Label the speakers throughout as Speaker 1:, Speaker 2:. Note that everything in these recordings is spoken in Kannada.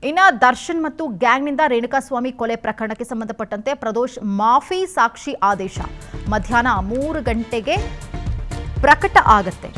Speaker 1: ಇನ್ನು ದರ್ಶನ್ ಮತ್ತು ಗ್ಯಾಂಗ್ನಿಂದ ರೇಣುಕಾಸ್ವಾಮಿ ಕೊಲೆ ಪ್ರಕರಣಕ್ಕೆ ಸಂಬಂಧಪಟ್ಟಂತೆ ಪ್ರದೋಷ್ ಮಾಫಿ ಸಾಕ್ಷಿ ಆದೇಶ ಮಧ್ಯಾಹ್ನ 3 ಗಂಟೆಗೆ ಪ್ರಕಟ ಆಗುತ್ತೆ.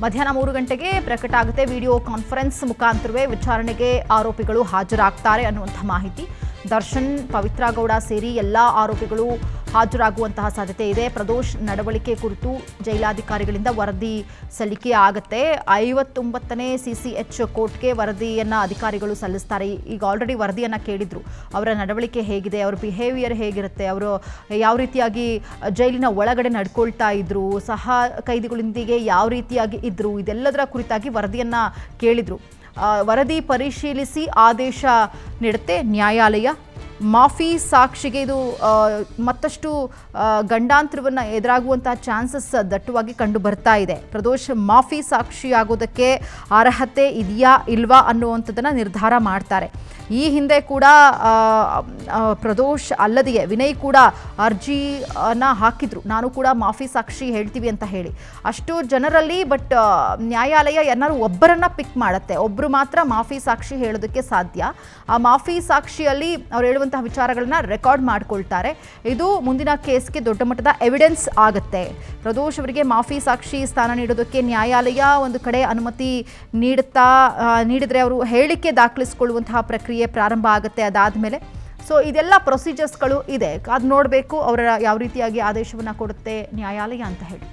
Speaker 1: ಮಧ್ಯಾಹ್ನ 3 ಗಂಟೆಗೆ ಪ್ರಕಟ ಆಗುತ್ತೆ. ವಿಡಿಯೋ ಕಾನ್ಫರೆನ್ಸ್ ಮುಖಾಂತರವೇ ವಿಚಾರಣೆಗೆ ಆರೋಪಿಗಳು ಹಾಜರಾಗ್ತಾರೆ ಅನ್ನುವಂಥ ಮಾಹಿತಿ. ದರ್ಶನ್, ಪವಿತ್ರ ಗೌಡ ಸೇರಿ ಎಲ್ಲ ಆರೋಪಿಗಳು ಹಾಜರಾಗುವಂತಹ ಸಾಧ್ಯತೆ ಇದೆ. ಪ್ರದೋಷ್ ನಡವಳಿಕೆ ಕುರಿತು ಜೈಲಾಧಿಕಾರಿಗಳಿಂದ ವರದಿ ಸಲ್ಲಿಕೆ ಆಗುತ್ತೆ. 59ನೇ CCH ಕೋರ್ಟ್ಗೆ ವರದಿಯನ್ನು ಅಧಿಕಾರಿಗಳು ಸಲ್ಲಿಸ್ತಾರೆ. ಈಗ ಆಲ್ರೆಡಿ ವರದಿಯನ್ನು ಕೇಳಿದ್ರು. ಅವರ ನಡವಳಿಕೆ ಹೇಗಿದೆ, ಅವರ ಬಿಹೇವಿಯರ್ ಹೇಗಿರುತ್ತೆ, ಅವರು ಯಾವ ರೀತಿಯಾಗಿ ಜೈಲಿನ ಒಳಗಡೆ ನಡ್ಕೊಳ್ತಾ ಇದ್ರು, ಸಹ ಕೈದಿಗಳೊಂದಿಗೆ ಯಾವ ರೀತಿಯಾಗಿ ಇದ್ರು, ಇದೆಲ್ಲದರ ಕುರಿತಾಗಿ ವರದಿಯನ್ನು ಕೇಳಿದ್ರು. ವರದಿ ಪರಿಶೀಲಿಸಿ ಆದೇಶ ನೀಡುತ್ತೆ ನ್ಯಾಯಾಲಯ. ಮಾಫಿ ಸಾಕ್ಷಿಗೆ ಇದು ಮತ್ತಷ್ಟು ಗಂಡಾಂತರವನ್ನು ಎದುರಾಗುವಂತಹ ಚಾನ್ಸಸ್ ದಟ್ಟವಾಗಿ ಕಂಡು ಬರ್ತಾ ಇದೆ. ಪ್ರದೋಷ್ ಮಾಫಿ ಸಾಕ್ಷಿಯಾಗೋದಕ್ಕೆ ಅರ್ಹತೆ ಇದೆಯಾ ಇಲ್ವಾ ಅನ್ನುವಂಥದ್ದನ್ನು ನಿರ್ಧಾರ ಮಾಡ್ತಾರೆ. ಈ ಹಿಂದೆ ಕೂಡ ಪ್ರದೋಷ್ ಅಲ್ಲದೆಯೇ ವಿನಯ್ ಕೂಡ ಅರ್ಜಿಯನ್ನು ಹಾಕಿದ್ರು, ನಾನು ಕೂಡ ಮಾಫಿ ಸಾಕ್ಷಿ ಹೇಳ್ತೀವಿ ಅಂತ ಹೇಳಿ. ಅಷ್ಟು ಜನರಲ್ಲಿ ಬಟ್ ನ್ಯಾಯಾಲಯ ಏನಾದ್ರು ಒಬ್ಬರನ್ನ ಪಿಕ್ ಮಾಡುತ್ತೆ, ಒಬ್ಬರು ಮಾತ್ರ ಮಾಫಿ ಸಾಕ್ಷಿ ಹೇಳೋದಕ್ಕೆ ಸಾಧ್ಯ. ಆ ಮಾಫಿ ಸಾಕ್ಷಿಯಲ್ಲಿ ಅವ್ರು ಹೇಳುವಂತಹ ವಿಚಾರಗಳನ್ನ ರೆಕಾರ್ಡ್ ಮಾಡ್ಕೊಳ್ತಾರೆ. ಇದು ಮುಂದಿನ ಕೇಸ್ಗೆ ದೊಡ್ಡ ಮಟ್ಟದ ಎವಿಡೆನ್ಸ್ ಆಗುತ್ತೆ. ಪ್ರದೋಷ್ ಅವರಿಗೆ ಮಾಫಿ ಸಾಕ್ಷಿ ಸ್ಥಾನ ನೀಡೋದಕ್ಕೆ ನ್ಯಾಯಾಲಯ ಒಂದು ಕಡೆ ಅನುಮತಿ ನೀಡಿದ್ರೆ ಅವರು ಹೇಳಿಕೆ ದಾಖಲಿಸಿಕೊಳ್ಳುವಂತಹ ಪ್ರಕ್ರಿಯೆ ಪ್ರಾರಂಭ ಆಗುತ್ತೆ. ಅದಾದಮೇಲೆ ಇದೆಲ್ಲ ಪ್ರೊಸೀಜರ್ಸ್ಗಳು ಇದೆ. ಅದು ನೋಡಬೇಕು ಅವರ ಯಾವ ರೀತಿಯಾಗಿ ಆದೇಶವನ್ನು ಕೊಡುತ್ತೆ ನ್ಯಾಯಾಲಯ ಅಂತ ಹೇಳಿ.